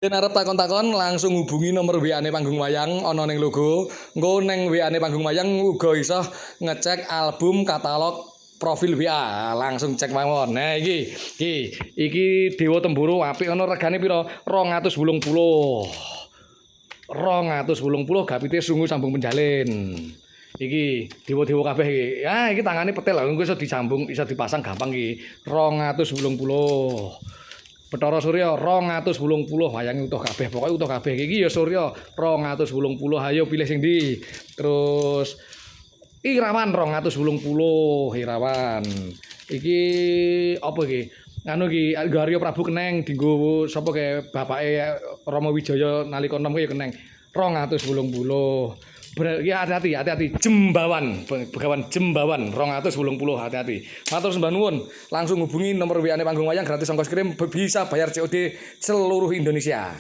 Yen arep takon-takon langsung hubungi nomor WA-ne Panggung Wayang ana ning logo. Engko ning WA-ne Panggung Wayang uga iso ngecek album katalog profil WA. Langsung cek mawon. Nah iki Dewa Temburu apik ana regane pira? 280. 280 gapite sungu sambung penjalin. Iki dewa-dewa kabeh iki. Ya iki tangane petel lho engko iso disambung, iso dipasang gampang iki. 280. Bathara Surya 280 wayange utuh kabeh. Pokoke utuh kabeh iki ya Surya 280. Ayo pilih sing ndi. Terus Irawan 280 Irawan. Iki apa iki? Anu iki Arya Prabu Keneng dienggo sapa kae bapake Rama Wijaya nalika enom ki Keneng 280. Ya hati-hati Jembawan, Begawan Jembawan 280 hati-hati. Matur sembah nuwun. Langsung hubungi nomor WA-ne Panggung Wayang gratis ongkos kirim bisa bayar COD seluruh Indonesia.